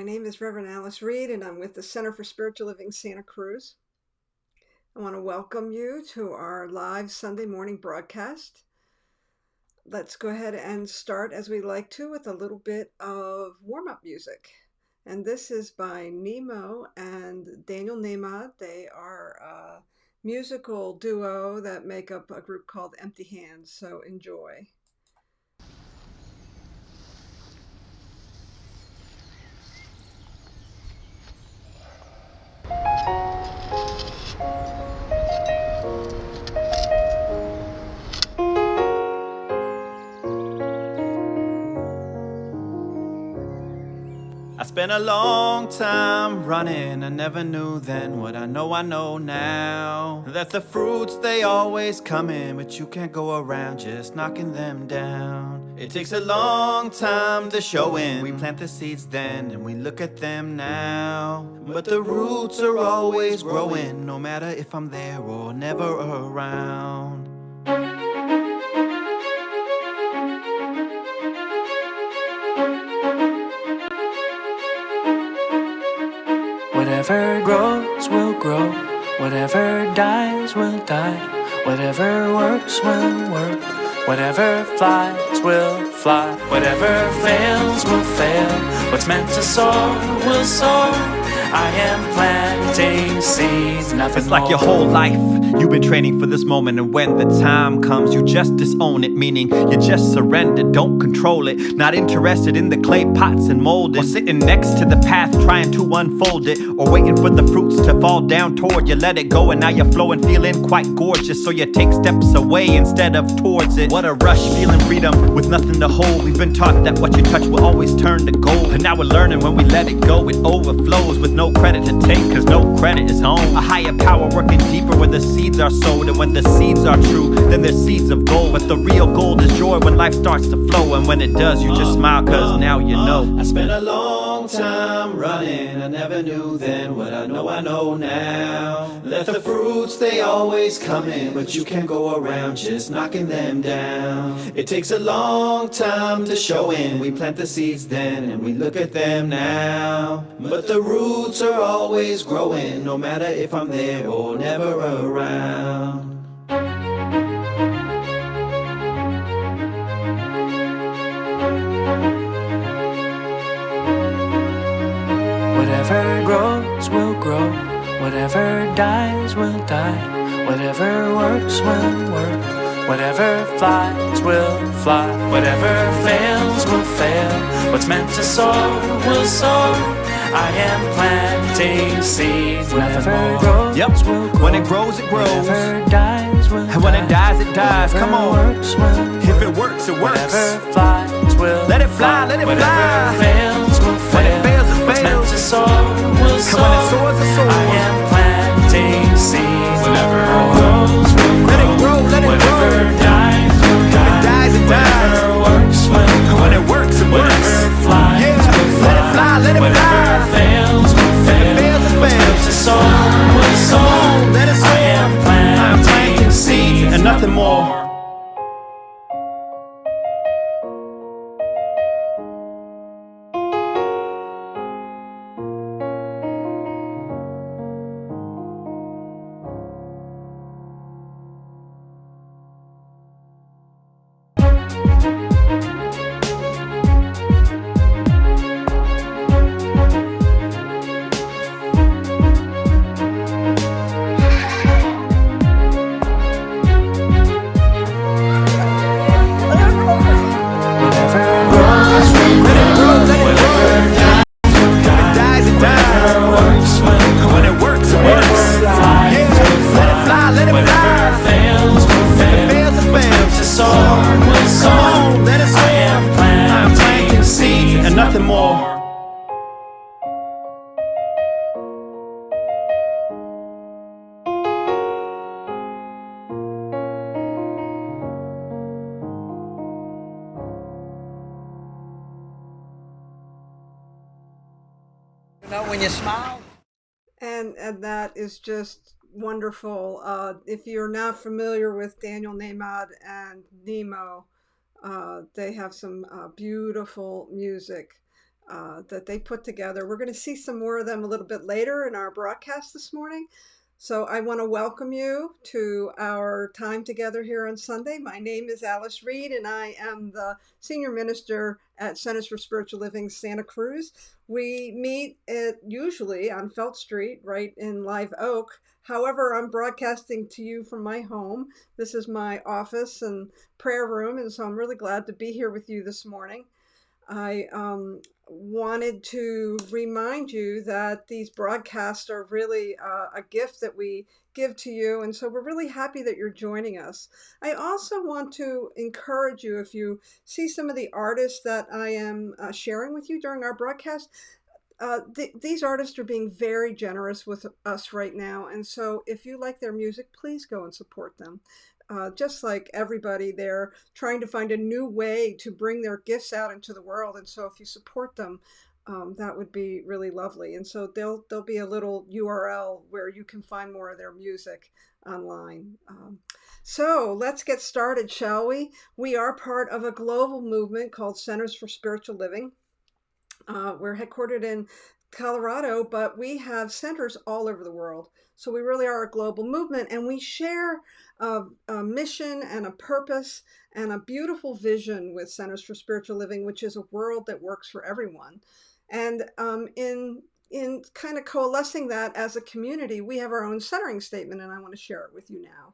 name is Reverend Alice Reed, and I'm with the Center for Spiritual Living Santa Cruz. I want to welcome you to our live Sunday morning broadcast. Let's go ahead and start, as we like to, with a little bit of warm-up music. And this is by Nemo and Daniel Nemad. They are a musical duo that make up a group called Empty Hands, so enjoy. I spent a long time running, I never knew then what I know now. That the fruits, they always come in, but you can't go around just knocking them down. It takes a long time to show in. We plant the seeds then, and we look at them now. But the roots are always growing, no matter if I'm there or never around. Whatever grows will grow, whatever dies will die, whatever works will work, whatever flies will fly, whatever fails will fail, what's meant to soar will soar. I am planting seeds, nothing It's like your whole life you've been training for this moment, and when the time comes you just disown it, meaning you just surrender, don't control it, not interested in the clay pots and mold it, or sitting next to the path trying to unfold it, or waiting for the fruits to fall down toward you. Let it go and now you're flowing, feeling quite gorgeous, so you take steps away instead of towards it. What a rush, feeling freedom with nothing to hold. We've been taught that what you touch will always turn to gold, and now we're learning when we let it go it overflows, with no credit to take, cause no credit is home. A higher power working deeper where the seeds are sowed, and when the seeds are true, then they're seeds of gold. But the real gold is joy when life starts to flow, and when it does, you just smile cause now you know. I spent a long time running, I never knew then what I know now. That the fruits, they always come in, but you can't go around just knocking them down. It takes a long time to show in. We plant the seeds then, and we look at them now. But the roots are always growing, no matter if I'm there or never around. Whatever grows will grow, whatever dies will die, whatever works will work, whatever flies will fly, whatever fails will fail, what's meant to soar will soar. I am planting seeds. Whatever grows will grow. When it grows, it grows. Whatever dies will And when it dies, it dies. Come on. Works will If it works, it works. Whatever flies will Let it fly, let it whatever fly. fails will fail. When it fails, it What's meant fails. to soar will soar. And when it soars, it soars. I am planting seeds. Whatever grows will grow. Let it grow, let it whatever grow. dies will If die. it dies, it dies. Whatever works will And when it works, it works. whatever flies Yeah. will fly. Let it fly, let it whatever fly. fails will fail. If it fails, it What's meant fails. to soar will soar. Let it soar. I am planting seeds and nothing more. Nothing more. You know, when you smile. And that is just wonderful. If you're not familiar with Daniel Nemad and Nemo, they have some beautiful music. that they put together. We're going to see some more of them a little bit later in our broadcast this morning. So I want to welcome you to our time together here on Sunday. My name is Alice Reed, and I am the Senior Minister at Centers for Spiritual Living Santa Cruz. We meet usually on Felt Street, right in Live Oak. However, I'm broadcasting to you from my home. This is my office and prayer room, and so I'm really glad to be here with you this morning. I wanted to remind you that these broadcasts are really a gift that we give to you, and so we're really happy that you're joining us. I also want to encourage you, if you see some of the artists that I am sharing with you during our broadcast, these artists are being very generous with us right now, and so if you like their music, please go and support them. Just like everybody, they're trying to find a new way to bring their gifts out into the world, and so if you support them, that would be really lovely. And so there'll be a little URL where you can find more of their music online. So let's get started, shall we? We are part of a global movement called Centers for Spiritual Living. We're headquartered in Colorado, but we have centers all over the world. So we really are a global movement, and we share a mission and a purpose and a beautiful vision with Centers for Spiritual Living, which is a world that works for everyone. And in kind of coalescing that as a community, we have our own centering statement, and I want to share it with you now.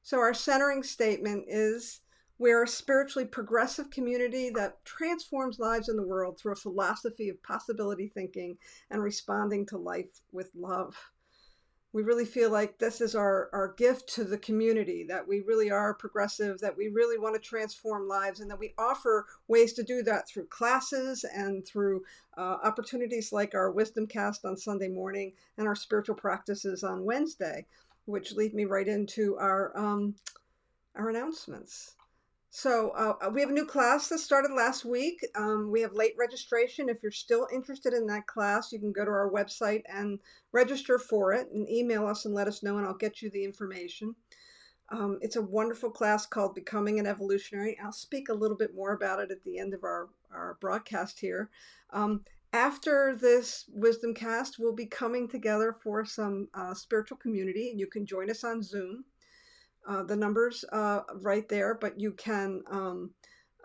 So our centering statement is: we're a spiritually progressive community that transforms lives in the world through a philosophy of possibility thinking and responding to life with love. We really feel like this is our gift to the community, that we really are progressive, that we really want to transform lives, and that we offer ways to do that through classes and through opportunities like our WisdomCast on Sunday morning and our spiritual practices on Wednesday, which lead me right into our announcements. So we have a new class that started last week. We have late registration. If you're still interested in that class, you can go to our website and register for it and email us and let us know, and I'll get you the information. It's a wonderful class called Becoming an Evolutionary. I'll speak a little bit more about it at the end of our broadcast here. After this WisdomCast, we'll be coming together for some spiritual community, and you can join us on Zoom. The number's right there, but you can,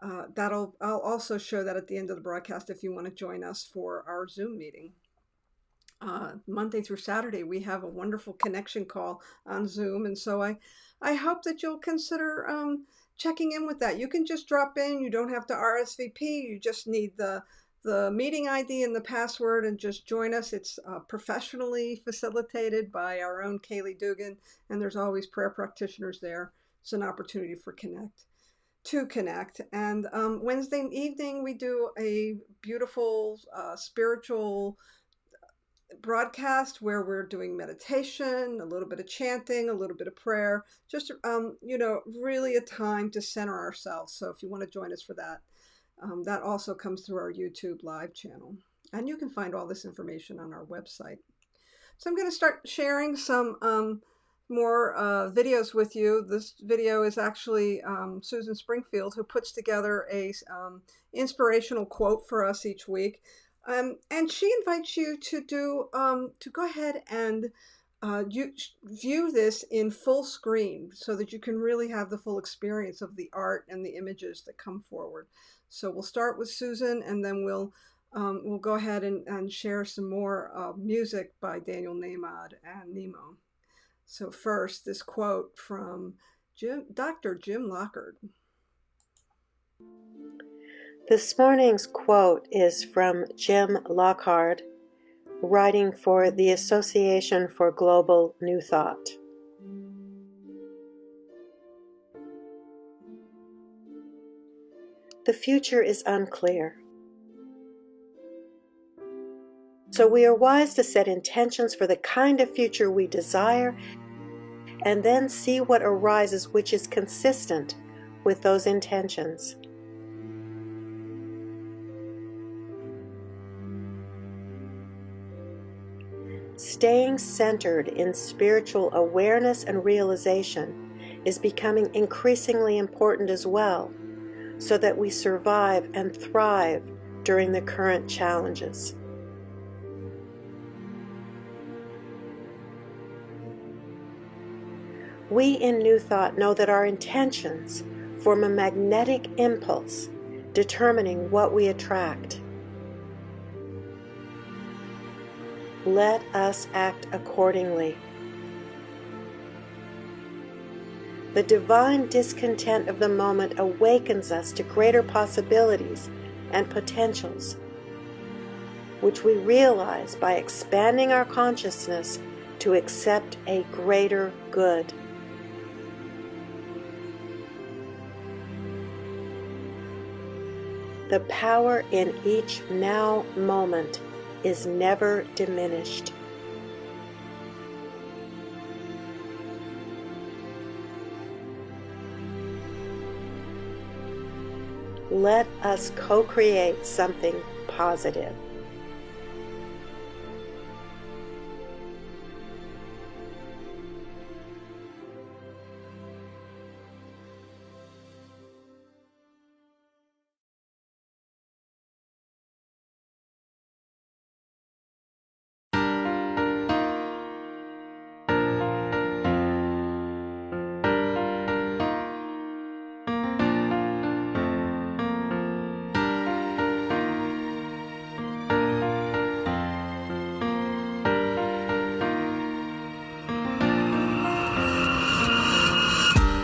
I'll also show that at the end of the broadcast if you want to join us for our Zoom meeting. Monday through Saturday, we have a wonderful connection call on Zoom, and so I hope that you'll consider checking in with that. You can just drop in. You don't have to RSVP. You just need the meeting ID and the password and just join us. It's professionally facilitated by our own Kaylee Dugan, and there's always prayer practitioners there. It's an opportunity to connect. And Wednesday evening, we do a beautiful spiritual broadcast where we're doing meditation, a little bit of chanting, a little bit of prayer, just, really a time to center ourselves. So if you want to join us for that, that also comes through our YouTube live channel. And you can find all this information on our website. So I'm going to start sharing some more videos with you. This video is actually Susan Springfield, who puts together a inspirational quote for us each week. And she invites you to go ahead and view this in full screen so that you can really have the full experience of the art and the images that come forward. So we'll start with Susan, and then we'll go ahead and share some more music by Daniel Nahmad and Nemo. So first, this quote from Dr. Jim Lockard. This morning's quote is from Jim Lockard, writing for the Association for Global New Thought. The future is unclear. So we are wise to set intentions for the kind of future we desire and then see what arises which is consistent with those intentions. Staying centered in spiritual awareness and realization is becoming increasingly important as well, so that we survive and thrive during the current challenges. We in New Thought know that our intentions form a magnetic impulse determining what we attract. Let us act accordingly. The divine discontent of the moment awakens us to greater possibilities and potentials, which we realize by expanding our consciousness to accept a greater good. The power in each now moment is never diminished. Let us co-create something positive.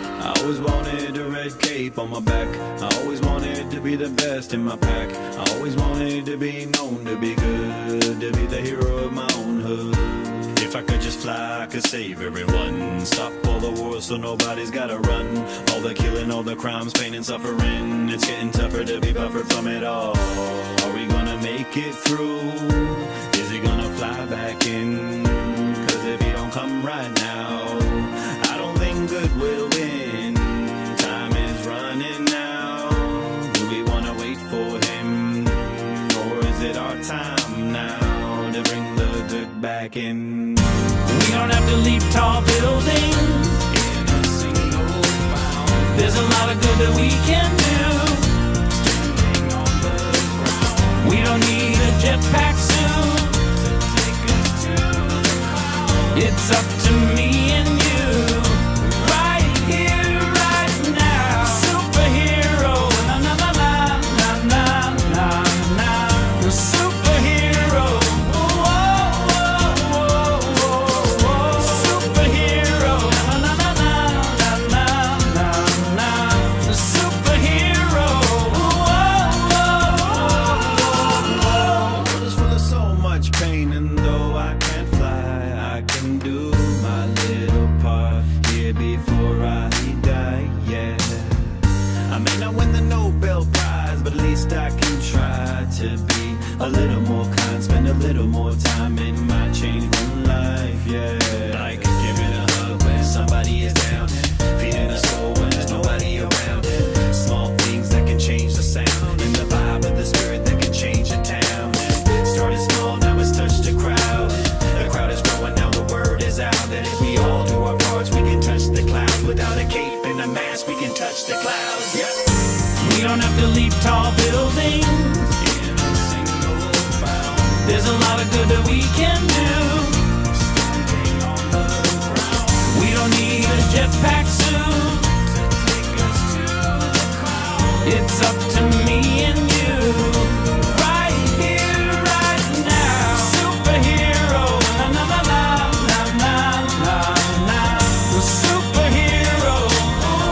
I always wanted a red cape on my back. I always wanted to be the best in my pack. I always wanted to be known to be good, to be the hero of my own hood. If I could just fly, I could save everyone. Stop all the wars so nobody's gotta run. All the killing, all the crimes, pain and suffering. It's getting tougher to be buffered from it all. Are we gonna make it through? Is he gonna fly back in? Cause if he don't come right now, I don't think good will win. Time is running out. Do we wanna wait for him? Or is it our time now to bring the good back in? We don't have to leap tall buildings. In a single bound, There's a lot of good that we can do. standing on the ground, We don't need a jetpack suit. to take us to the clouds. It's up to me and you, right here, right now. Superhero, na na na na na na na na. The superhero, whoa, whoa, whoa, whoa, whoa. Superhero, na na na na na na na na. The superhero, whoa, whoa, whoa, whoa. The world is full of so much pain, and though I can't fly, I can do my little part here before I die, yeah. I may not win the Nobel Prize, but at least I can try to be a little more kind, spend a little more time in my changed own life, yeah. Like giving a hug when somebody is down, feeding a soul when there's nobody around. Small things that can change the sound and the vibe of the spirit that can change a town. Started small, now it's touched the crowd. The crowd is growing, now the word is out that if we all do our parts, we can touch the clouds. Without a cape and a mask, we can touch the clouds. Yeah. We don't have to leap tall buildings. In a single bound, There's a lot of good that we can do. standing on the ground, We don't need a jetpack suit. to take us to the clouds. It's up to me and you, right here, right now. Superhero, na na na na na na na na. The superhero, whoa,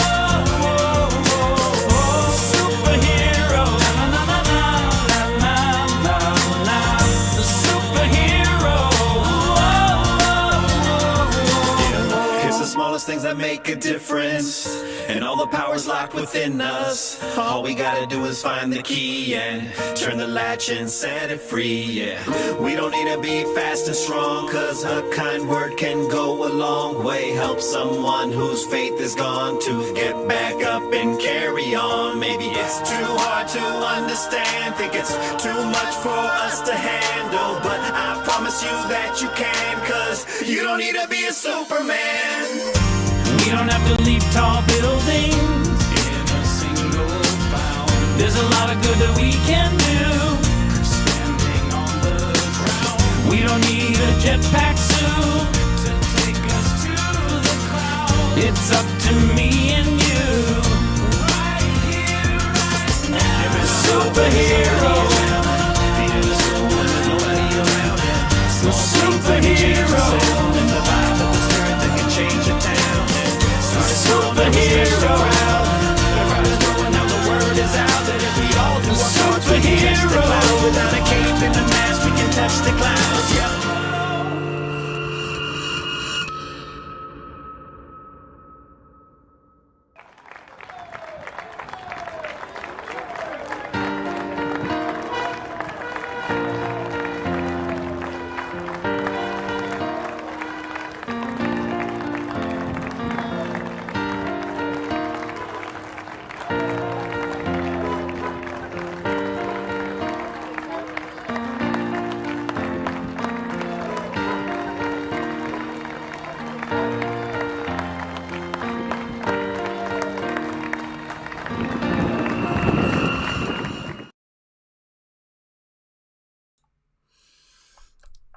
whoa, whoa, whoa, whoa. Superhero, na na na na na na na na. The superhero, whoa, whoa, whoa, whoa. It's the smallest things that make a difference, and all the power's locked within us. All we gotta do is find the key and turn the latch and set it free, yeah. We don't need to be fast and strong, cause a kind word can go a long way. Help someone whose faith is gone to get back up and carry on. Maybe it's too hard to understand, think it's too much for us to handle, but I promise you that you can, cause you don't need to be a Superman. We don't have to leap tall buildings. In a single bound, There's a lot of good that we can do. Standing on the ground. We don't need a jetpack suit to take us to the clouds. It's up to me and you. Right here, right now. Superhero. Feeding the soul when there's nobody around. Superhero. And the vibe of the spirit that can change a town. Superhero. Everybody's knowing now the word is out that if we all do our parts, we can touch the clouds. Without a cape and a mask, we can touch the clouds. Yeah.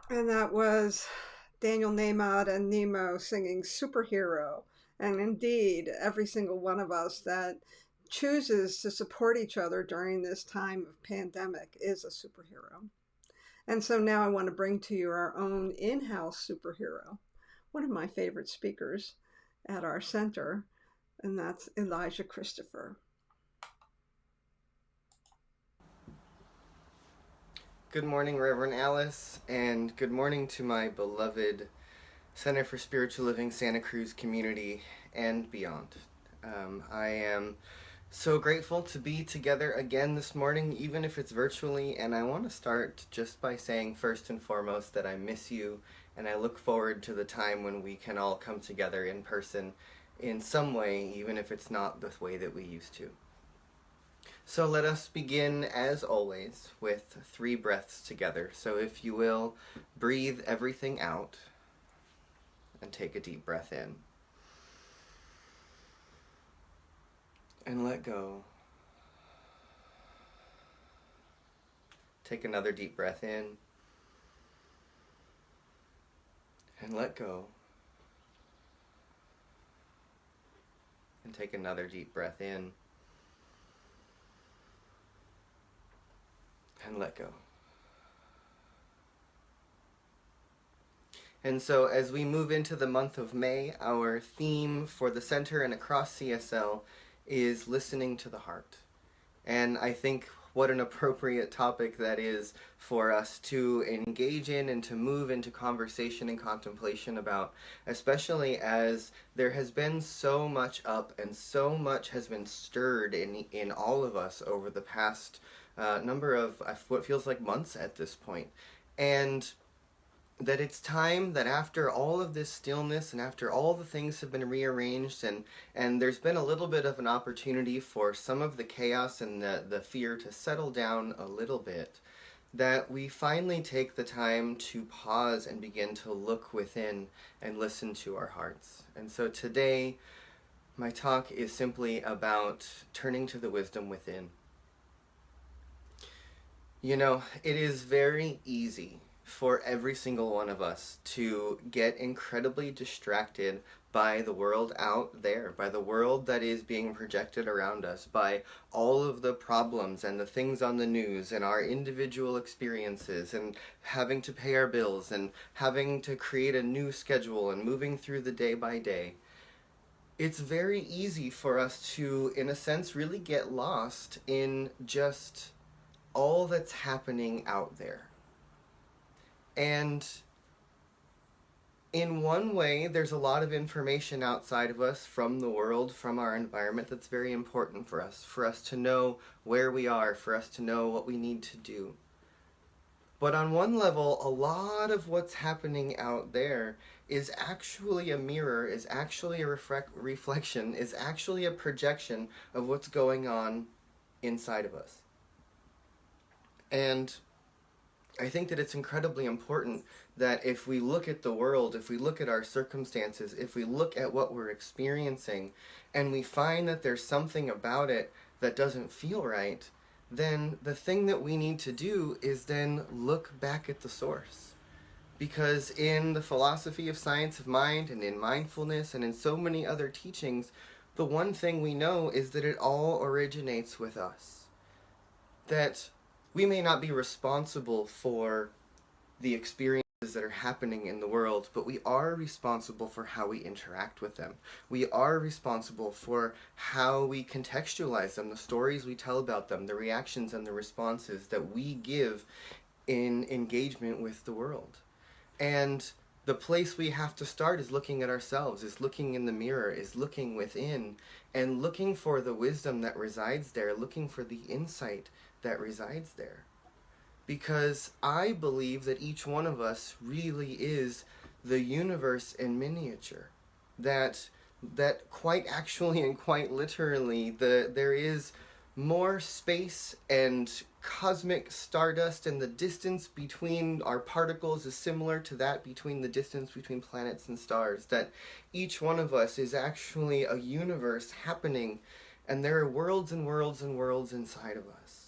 And that was Daniel Nemad and Nemo singing Superhero. And indeed, every single one of us that chooses to support each other during this time of pandemic is a superhero. And so now I want to bring to you our own in-house superhero, one of my favorite speakers at our center, and that's Elisha Christopher. Good morning, Reverend Alice, and good morning to my beloved Center for Spiritual Living Santa Cruz community and beyond. I am so grateful to be together again this morning, even if it's virtually, and I want to start just by saying first and foremost that I miss you, and I look forward to the time when we can all come together in person in some way, even if it's not the way that we used to. So let us begin, as always, with 3 breaths together. So if you will, breathe everything out and take a deep breath in. And let go. Take another deep breath in. And let go. And take another deep breath in. And let go. And so as we move into the month of May, our theme for the center and across CSL is listening to the heart. And I think what an appropriate topic that is for us to engage in and to move into conversation and contemplation about, especially as there has been so much up and so much has been stirred in all of us over the past number of what feels like months at this point. And that it's time that after all of this stillness and after all the things have been rearranged and there's been a little bit of an opportunity for some of the chaos and the fear to settle down a little bit, that we finally take the time to pause and begin to look within and listen to our hearts. And so today, my talk is simply about turning to the wisdom within. You know, it is very easy for every single one of us to get incredibly distracted by the world out there, by the world that is being projected around us, by all of the problems and the things on the news and our individual experiences and having to pay our bills and having to create a new schedule and moving through the day by day. It's very easy for us to, in a sense, really get lost in just all that's happening out there. And in one way, there's a lot of information outside of us from the world, from our environment, that's very important for us to know where we are, for us to know what we need to do. But on one level, a lot of what's happening out there is actually a mirror, is actually a reflection, is actually a projection of what's going on inside of us. And I think that it's incredibly important that if we look at the world, if we look at our circumstances, if we look at what we're experiencing, and we find that there's something about it that doesn't feel right, then the thing that we need to do is then look back at the source. Because in the philosophy of science of mind and in mindfulness and in so many other teachings, the one thing we know is that it all originates with us. That we may not be responsible for the experiences that are happening in the world, but we are responsible for how we interact with them. We are responsible for how we contextualize them, the stories we tell about them, the reactions and the responses that we give in engagement with the world. And the place we have to start is looking at ourselves, is looking in the mirror, is looking within, and looking for the wisdom that resides there, looking for the insight that resides there. Because I believe that each one of us really is the universe in miniature. That quite actually and quite literally, there is more space and cosmic stardust, and the distance between our particles is similar to that between the distance between planets and stars. That each one of us is actually a universe happening, and there are worlds and worlds and worlds inside of us.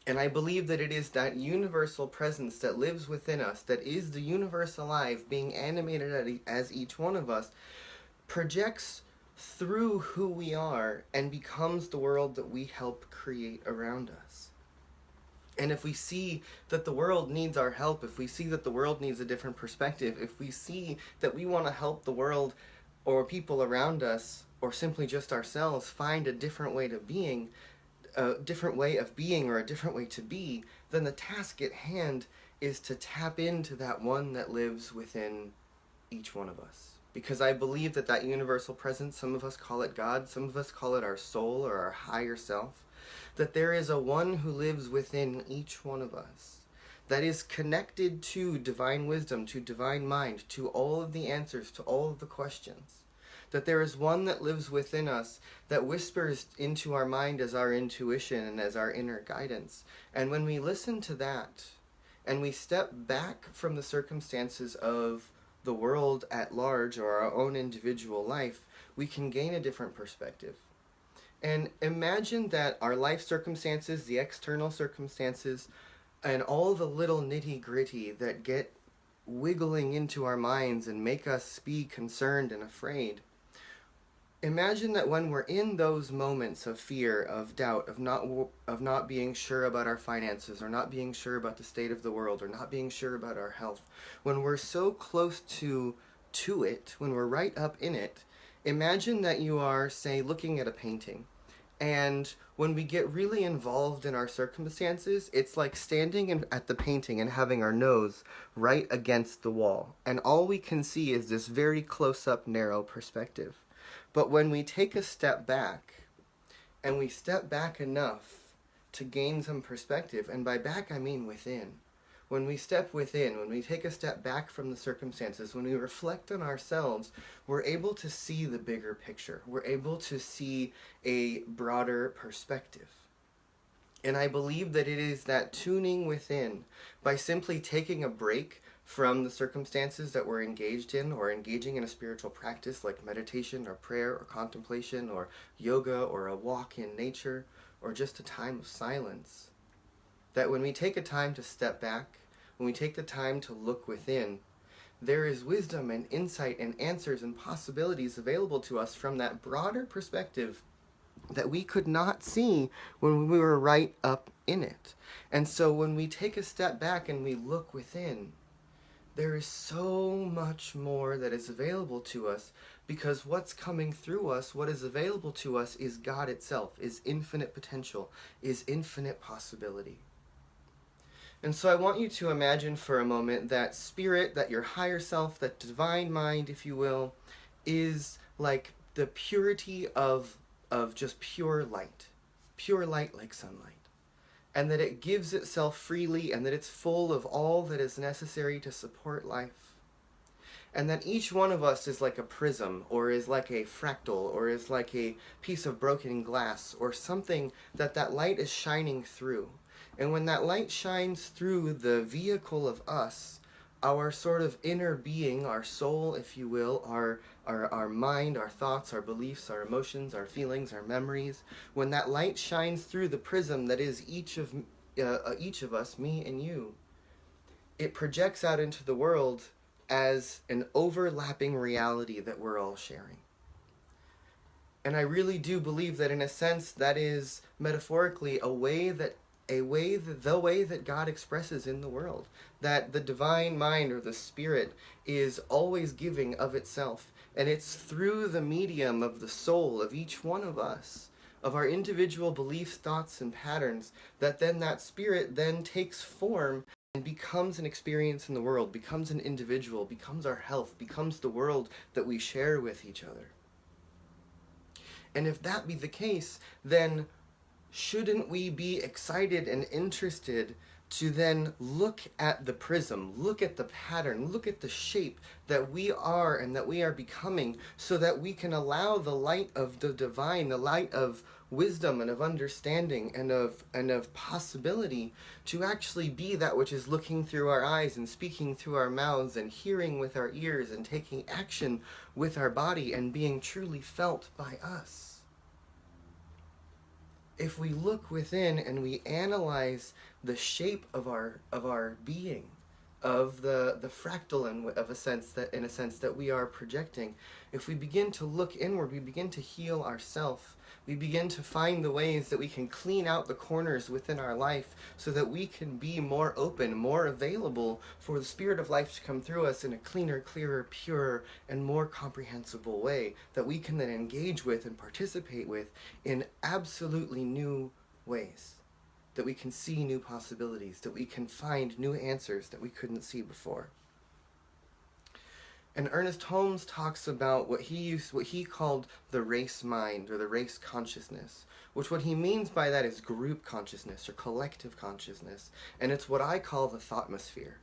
And I believe that it is that universal presence that lives within us, that is the universe alive, being animated as each one of us, projects through who we are and becomes the world that we help create around us. And if we see that the world needs our help, if we see that the world needs a different perspective, if we see that we want to help the world or people around us, or simply just ourselves, find a different way of being, or a different way to be, then the task at hand is to tap into that one that lives within each one of us. Because I believe that universal presence, some of us call it God, some of us call it our soul or our higher self, that there is a one who lives within each one of us, that is connected to divine wisdom, to divine mind, to all of the answers, to all of the questions. That there is one that lives within us that whispers into our mind as our intuition and as our inner guidance. And when we listen to that, and we step back from the circumstances of the world at large or our own individual life, we can gain a different perspective. And imagine that our life circumstances, the external circumstances, and all the little nitty-gritty that get wiggling into our minds and make us be concerned and afraid. Imagine that when we're in those moments of fear, of doubt, of not being sure about our finances, or not being sure about the state of the world, or not being sure about our health, when we're so close to it, when we're right up in it, imagine that you are, say, looking at a painting. And when we get really involved in our circumstances, it's like standing at the painting and having our nose right against the wall. And all we can see is this very close-up, narrow perspective. But when we take a step back, and we step back enough to gain some perspective, and by back I mean within. When we step within, when we take a step back from the circumstances, when we reflect on ourselves, we're able to see the bigger picture. We're able to see a broader perspective. And I believe that it is that tuning within, by simply taking a break from the circumstances that we're engaged in, or engaging in a spiritual practice like meditation or prayer or contemplation or yoga or a walk in nature or just a time of silence, that when we take a time to step back, when we take the time to look within, there is wisdom and insight and answers and possibilities available to us from that broader perspective that we could not see when we were right up in it. And so when we take a step back and we look within, there is so much more that is available to us, because what's coming through us, what is available to us, is God itself, is infinite potential, is infinite possibility. And so I want you to imagine for a moment that spirit, that your higher self, that divine mind, if you will, is like the purity of just pure light like sunlight. And that it gives itself freely, and that it's full of all that is necessary to support life. And that each one of us is like a prism, or is like a fractal, or is like a piece of broken glass, or something that light is shining through. And when that light shines through the vehicle of us, our sort of inner being, our soul, if you will, our mind, our thoughts, our beliefs, our emotions, our feelings, our memories, when that light shines through the prism that is each of us, me and you, it projects out into the world as an overlapping reality that we're all sharing. And I really do believe that in a sense that is metaphorically the way that God expresses in the world, that the divine mind or the spirit is always giving of itself, and it's through the medium of the soul of each one of us, of our individual beliefs, thoughts, and patterns, that then that spirit then takes form and becomes an experience in the world, becomes an individual, becomes our health, becomes the world that we share with each other. And if that be the case, then shouldn't we be excited and interested to then look at the prism, look at the pattern, look at the shape that we are and that we are becoming, so that we can allow the light of the divine, the light of wisdom and of understanding and of possibility to actually be that which is looking through our eyes and speaking through our mouths and hearing with our ears and taking action with our body and being truly felt by us. If we look within and we analyze the shape of our being, of the fractal in a sense that we are projecting, if we begin to look inward, we begin to heal ourselves. We begin to find the ways that we can clean out the corners within our life so that we can be more open, more available for the spirit of life to come through us in a cleaner, clearer, purer, and more comprehensible way that we can then engage with and participate with in absolutely new ways. That we can see new possibilities, that we can find new answers that we couldn't see before. And Ernest Holmes talks about what he called the race mind or the race consciousness, which what he means by that is group consciousness or collective consciousness, and it's what I call the thoughtmosphere.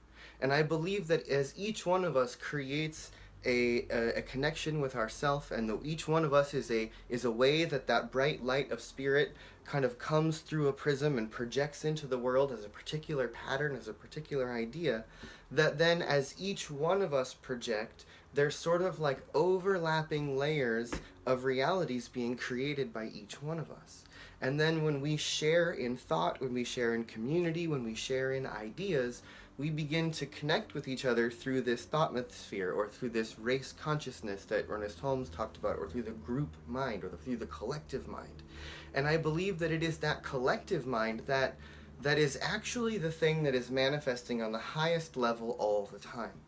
And I believe that as each one of us creates a connection with ourself, and that each one of us is a way that bright light of spirit kind of comes through a prism and projects into the world as a particular pattern, as a particular idea, that then as each one of us project, there's sort of like overlapping layers of realities being created by each one of us. And then when we share in thought, when we share in community, when we share in ideas, we begin to connect with each other through this thoughtmosphere, or through this race consciousness that Ernest Holmes talked about, or through the group mind, or through the collective mind. And I believe that it is that collective mind that is actually the thing that is manifesting on the highest level all the time.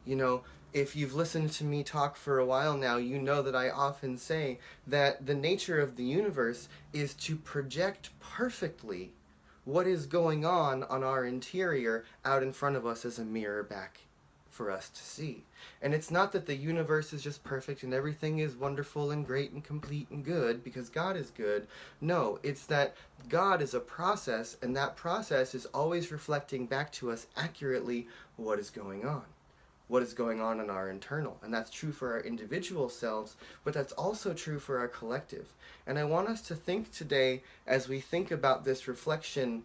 You know, if you've listened to me talk for a while now, you know that I often say that the nature of the universe is to project perfectly what is going on our interior out in front of us as a mirror back for us to see. And it's not that the universe is just perfect and everything is wonderful and great and complete and good because God is good. No, it's that God is a process, and that process is always reflecting back to us accurately what is going on. What is going on in our internal. And that's true for our individual selves, but that's also true for our collective. And I want us to think today, as we think about this reflection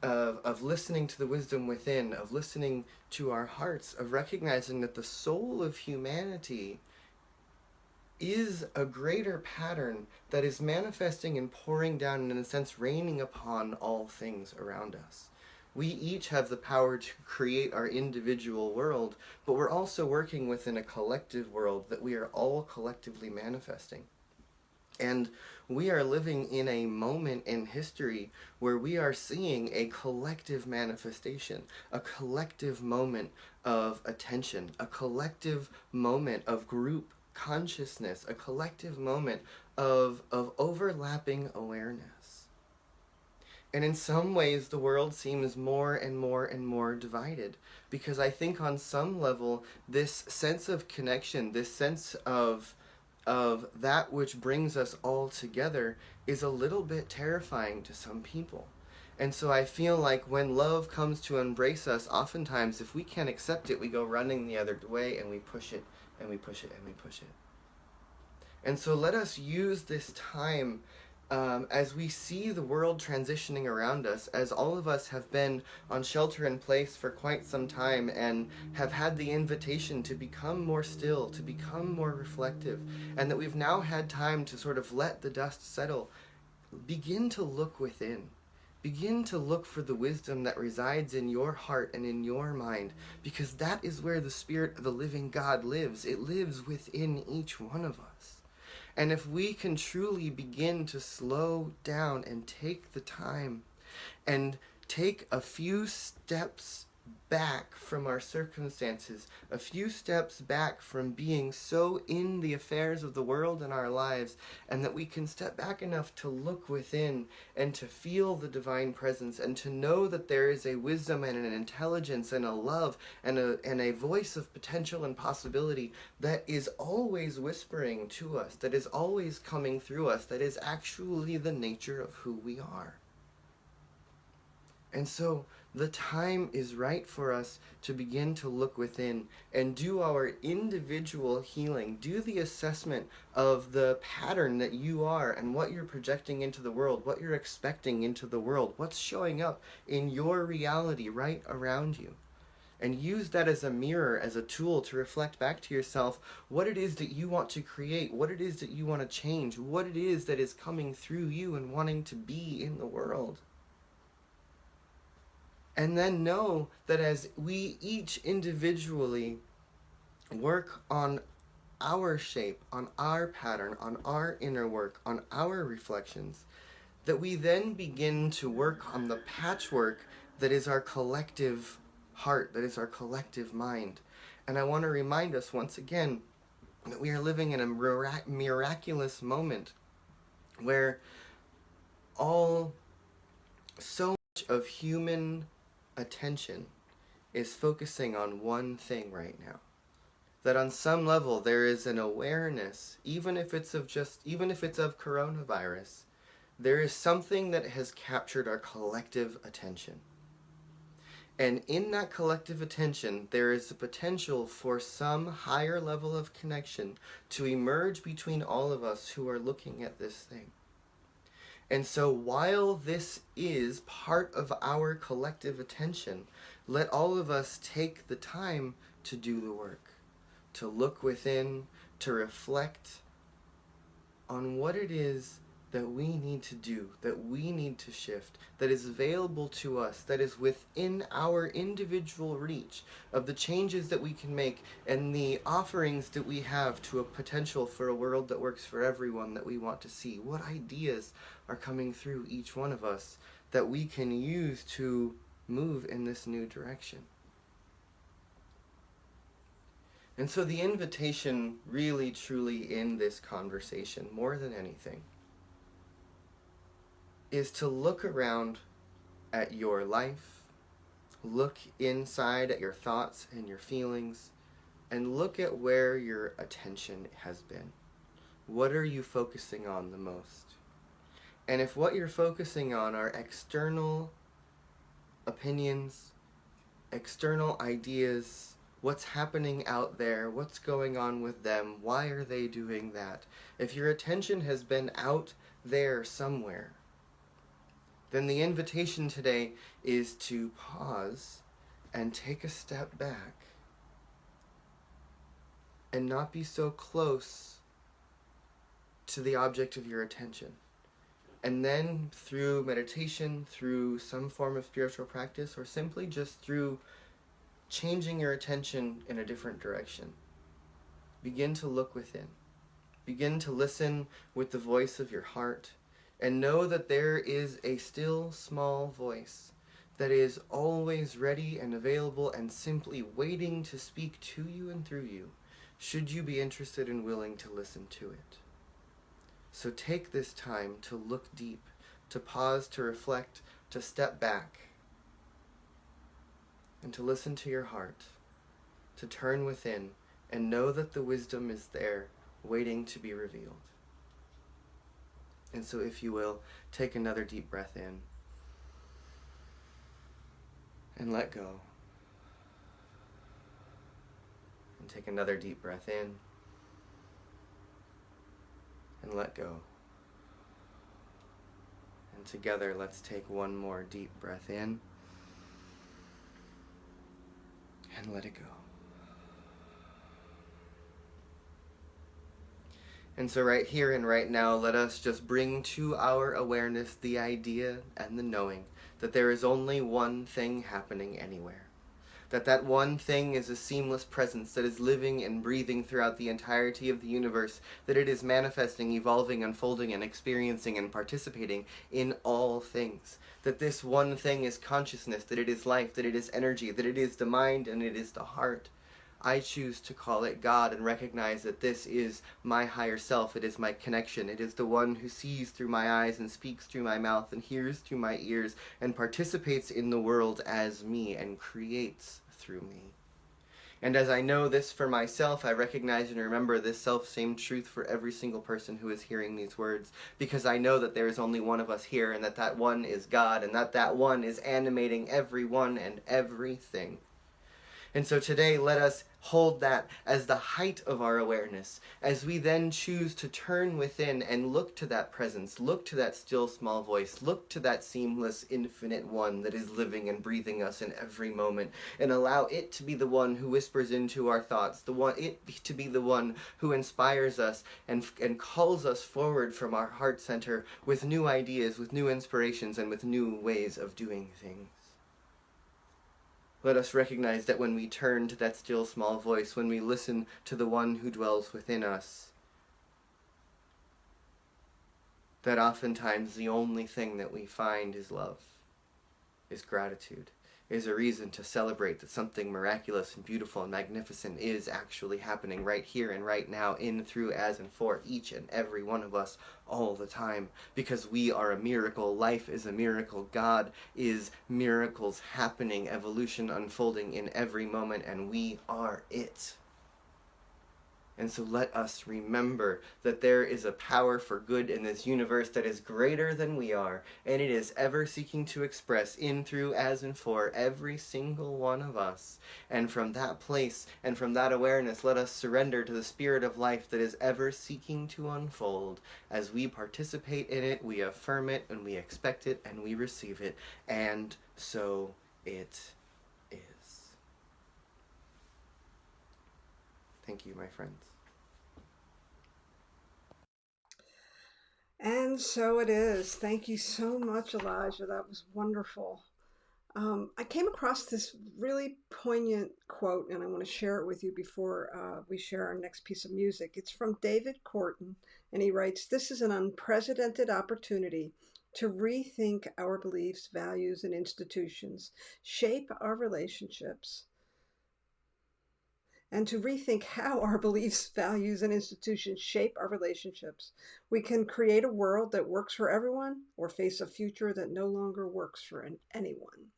of listening to the wisdom within, of listening to our hearts, of recognizing that the soul of humanity is a greater pattern that is manifesting and pouring down, and in a sense raining upon all things around us. We each have the power to create our individual world, but we're also working within a collective world that we are all collectively manifesting. And we are living in a moment in history where we are seeing a collective manifestation, a collective moment of attention, a collective moment of group consciousness, a collective moment of overlapping awareness. And in some ways, the world seems more and more and more divided, because I think on some level, this sense of connection, this sense of that which brings us all together is a little bit terrifying to some people. And so I feel like when love comes to embrace us, oftentimes if we can't accept it, we go running the other way and we push it and we push it and we push it. And so let us use this time as we see the world transitioning around us, as all of us have been on shelter in place for quite some time and have had the invitation to become more still, to become more reflective, and that we've now had time to sort of let the dust settle, begin to look within. Begin to look for the wisdom that resides in your heart and in your mind, because that is where the Spirit of the living God lives. It lives within each one of us. And if we can truly begin to slow down and take the time and take a few steps back from our circumstances, a few steps back from being so in the affairs of the world in our lives, and that we can step back enough to look within and to feel the divine presence and to know that there is a wisdom and an intelligence and a love and a voice of potential and possibility that is always whispering to us, that is always coming through us, that is actually the nature of who we are. And so the time is right for us to begin to look within and do our individual healing, do the assessment of the pattern that you are and what you're projecting into the world, what you're expecting into the world, what's showing up in your reality right around you. And use that as a mirror, as a tool to reflect back to yourself what it is that you want to create, what it is that you want to change, what it is that is coming through you and wanting to be in the world. And then know that as we each individually work on our shape, on our pattern, on our inner work, on our reflections, that we then begin to work on the patchwork that is our collective heart, that is our collective mind. And I want to remind us once again that we are living in a miraculous moment where so much of human attention is focusing on one thing right now. That on some level there is an awareness, even if it's of coronavirus, there is something that has captured our collective attention. And in that collective attention, there is a potential for some higher level of connection to emerge between all of us who are looking at this thing. And so while this is part of our collective attention, let all of us take the time to do the work, to look within, to reflect on what it is that we need to do, that we need to shift, that is available to us, that is within our individual reach of the changes that we can make and the offerings that we have to a potential for a world that works for everyone that we want to see. What ideas are coming through each one of us that we can use to move in this new direction? And so the invitation really truly in this conversation, more than anything, is to look around at your life, look inside at your thoughts and your feelings, and look at where your attention has been. What are you focusing on the most? And if what you're focusing on are external opinions, external ideas, what's happening out there, what's going on with them, why are they doing that? If your attention has been out there somewhere, then the invitation today is to pause and take a step back and not be so close to the object of your attention. And then through meditation, through some form of spiritual practice, or simply just through changing your attention in a different direction, begin to look within. Begin to listen with the voice of your heart, and know that there is a still small voice that is always ready and available and simply waiting to speak to you and through you, should you be interested and willing to listen to it. So take this time to look deep, to pause, to reflect, to step back, and to listen to your heart, to turn within and know that the wisdom is there, waiting to be revealed. And so if you will, take another deep breath in and let go. And take another deep breath in and let go. And together, let's take one more deep breath in and let it go. And so right here and right now, let us just bring to our awareness the idea and the knowing that there is only one thing happening anywhere. That one thing is a seamless presence that is living and breathing throughout the entirety of the universe, that it is manifesting, evolving, unfolding, and experiencing and participating in all things. That this one thing is consciousness, that it is life, that it is energy, that it is the mind, and it is the heart. I choose to call it God and recognize that this is my higher self. It is my connection. It is the one who sees through my eyes and speaks through my mouth and hears through my ears and participates in the world as me and creates through me. And as I know this for myself, I recognize and remember this self-same truth for every single person who is hearing these words, because I know that there is only one of us here, and that one is God, and that one is animating everyone and everything. And so today, let us hold that as the height of our awareness, as we then choose to turn within and look to that presence, look to that still small voice, look to that seamless infinite one that is living and breathing us in every moment, and allow it to be the one who whispers into our thoughts, it to be the one who inspires us and calls us forward from our heart center with new ideas, with new inspirations, and with new ways of doing things. Let us recognize that when we turn to that still small voice, when we listen to the one who dwells within us, that oftentimes the only thing that we find is love, is gratitude, is a reason to celebrate that something miraculous and beautiful and magnificent is actually happening right here and right now, in, through, as, and for each and every one of us all the time. Because we are a miracle, life is a miracle, God is miracles happening, evolution unfolding in every moment, and we are it. And so let us remember that there is a power for good in this universe that is greater than we are, and it is ever seeking to express in, through, as, and for every single one of us. And from that place and from that awareness, let us surrender to the spirit of life that is ever seeking to unfold. As we participate in it, we affirm it, and we expect it, and we receive it. And so it is. Thank you, my friends. And so it is. Thank you so much, Elijah. That was wonderful. I came across this really poignant quote, and I want to share it with you before we share our next piece of music. It's from David Corton, and he writes, "This is an unprecedented opportunity to rethink our beliefs, values, and institutions, shape our relationships, and to rethink how our beliefs, values, and institutions shape our relationships. We can create a world that works for everyone, or face a future that no longer works for anyone."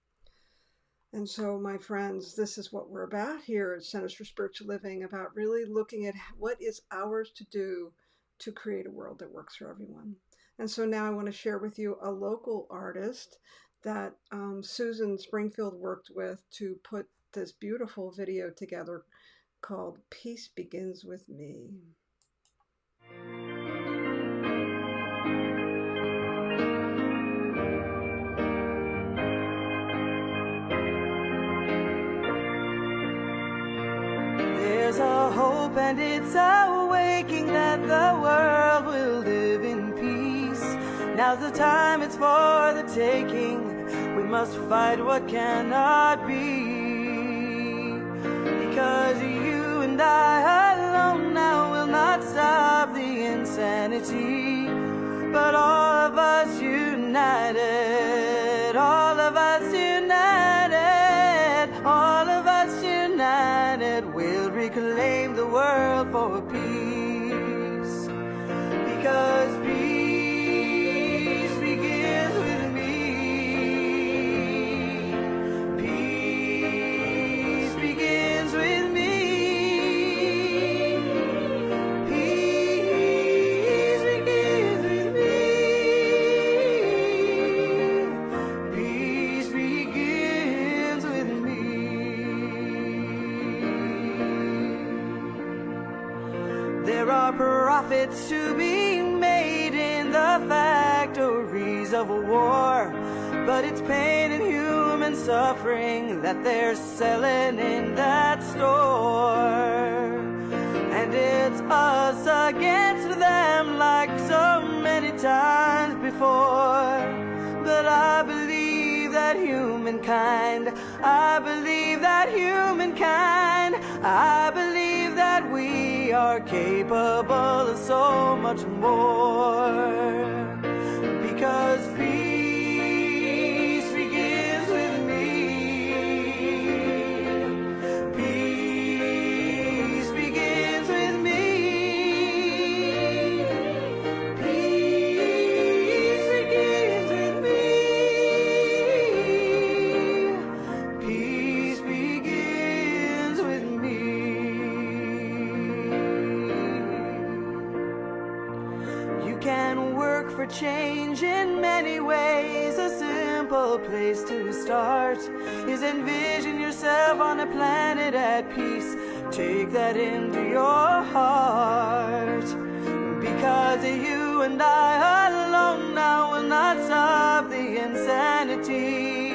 And so, my friends, this is what we're about here at Centers for Spiritual Living, about really looking at what is ours to do to create a world that works for everyone. And so now I want to share with you a local artist that Susan Springfield worked with to put this beautiful video together called "Peace Begins With Me." There's a hope and it's awaking that the world will live in peace. Now's the time, it's for the taking. We must fight what cannot be. Because you and I alone now will not stop the insanity. But all of us united, all of us united, all of us united, will reclaim the world for peace. Because peace begins with me. Peace begins with me. Peace begins with me. Peace begins with me. There are profits to be made in the fact victories of a war, but it's pain and human suffering that they're selling in that store. And it's us against them like so many times before. But I believe that humankind, I believe that humankind, I believe that we are capable of so much more. Because peace begins with me. Peace begins with me. Peace begins with me. Peace begins with me. You can work for change in many ways. A simple place to start is envision yourself on a planet at peace. Take that into your heart. Because you and I alone now will not solve the insanity.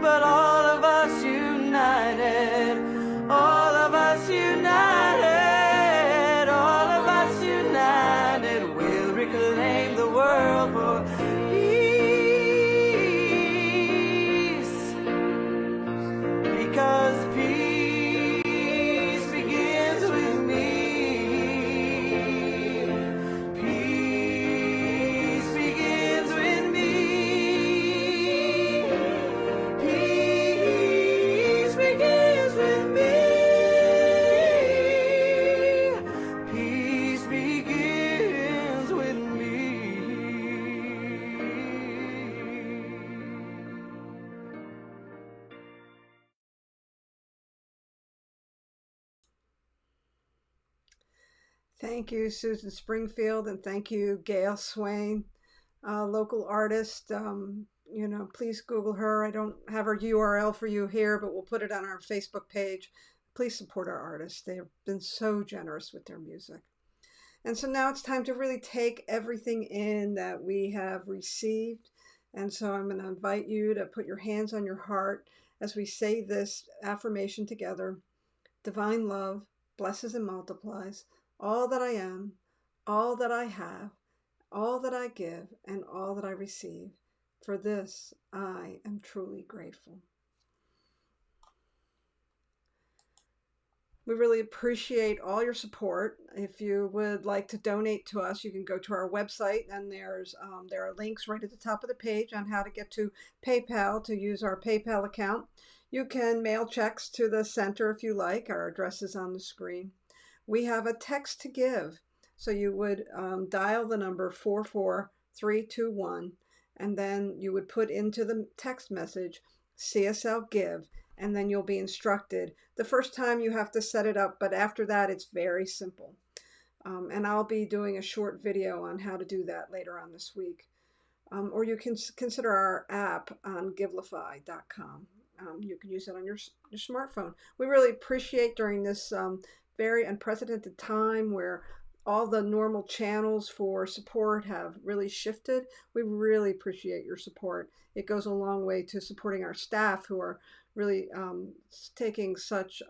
But all of us united, all of us united, all of us united will reclaim the world for peace. Because peace begins with me. Peace begins with me. Peace begins with me. Peace begins with me. Thank you, Susan Springfield, and thank you, Gail Swain, local artist. Please Google her. I don't have her URL for you here, but we'll put it on our Facebook page. Please support our artists. They have been so generous with their music. And so now it's time to really take everything in that we have received. And so I'm going to invite you to put your hands on your heart as we say this affirmation together. Divine love blesses and multiplies all that I am, all that I have, all that I give, and all that I receive. For this, I am truly grateful. We really appreciate all your support. If you would like to donate to us, you can go to our website, and there are links right at the top of the page on how to get to PayPal to use our PayPal account. You can mail checks to the center if you like. Our address is on the screen. We have a text to give. So you would dial the number 44321, and then you would put into the text message CSL Give, and then you'll be instructed. The first time you have to set it up, but after that it's very simple. And I'll be doing a short video on how to do that later on this week. Or you can consider our app on givelify.com. You can use it on your smartphone. We really appreciate during this very unprecedented time where all the normal channels for support have really shifted. We really appreciate your support. It goes a long way to supporting our staff who are really taking such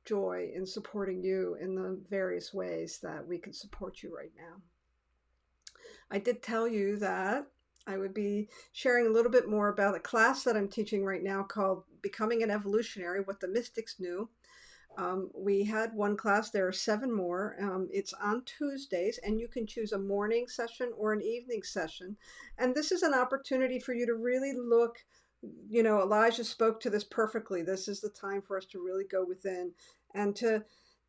joy in supporting you in the various ways that we can support you right now. I did tell you that I would be sharing a little bit more about a class that I'm teaching right now called Becoming an Evolutionary, What the Mystics Knew. We had one class, there are 7 more. It's on Tuesdays, and you can choose a morning session or an evening session. And this is an opportunity for you to really look, Elijah spoke to this perfectly. This is the time for us to really go within and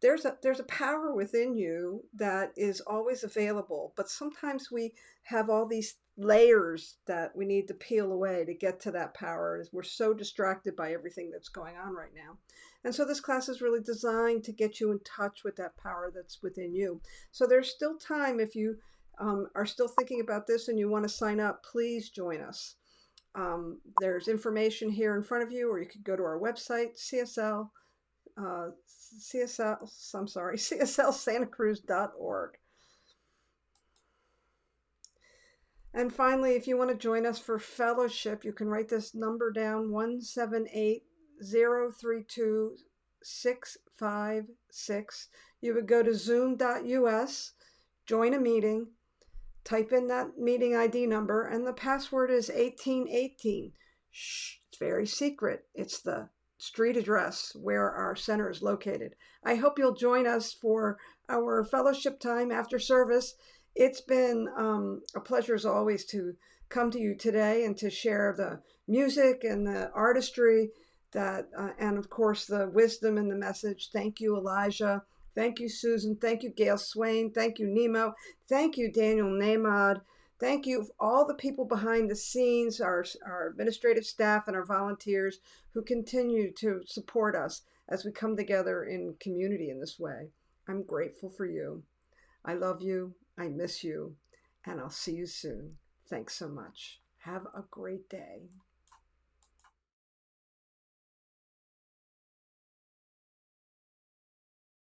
there's a power within you that is always available, but sometimes we have all these layers that we need to peel away to get to that power. We're so distracted by everything that's going on right now. And so this class is really designed to get you in touch with that power that's within you. So there's still time. If you are still thinking about this and you want to sign up, please join us. There's information here in front of you, or you could go to our website, CSLSantaCruz.org. And finally, if you want to join us for fellowship, you can write this number down, 178-032-656. You would go to zoom.us, join a meeting, type in that meeting ID number, and the password is 1818. Shh, it's very secret. It's the street address where our center is located. I hope you'll join us for our fellowship time after service. It's been a pleasure as always to come to you today and to share the music and the artistry that, and of course the wisdom and the message. Thank you, Elijah. Thank you, Susan. Thank you, Gail Swain. Thank you, Nemo. Thank you, Daniel Namad. Thank you, all the people behind the scenes, our administrative staff and our volunteers who continue to support us as we come together in community in this way. I'm grateful for you. I love you. I miss you. And I'll see you soon. Thanks so much. Have a great day.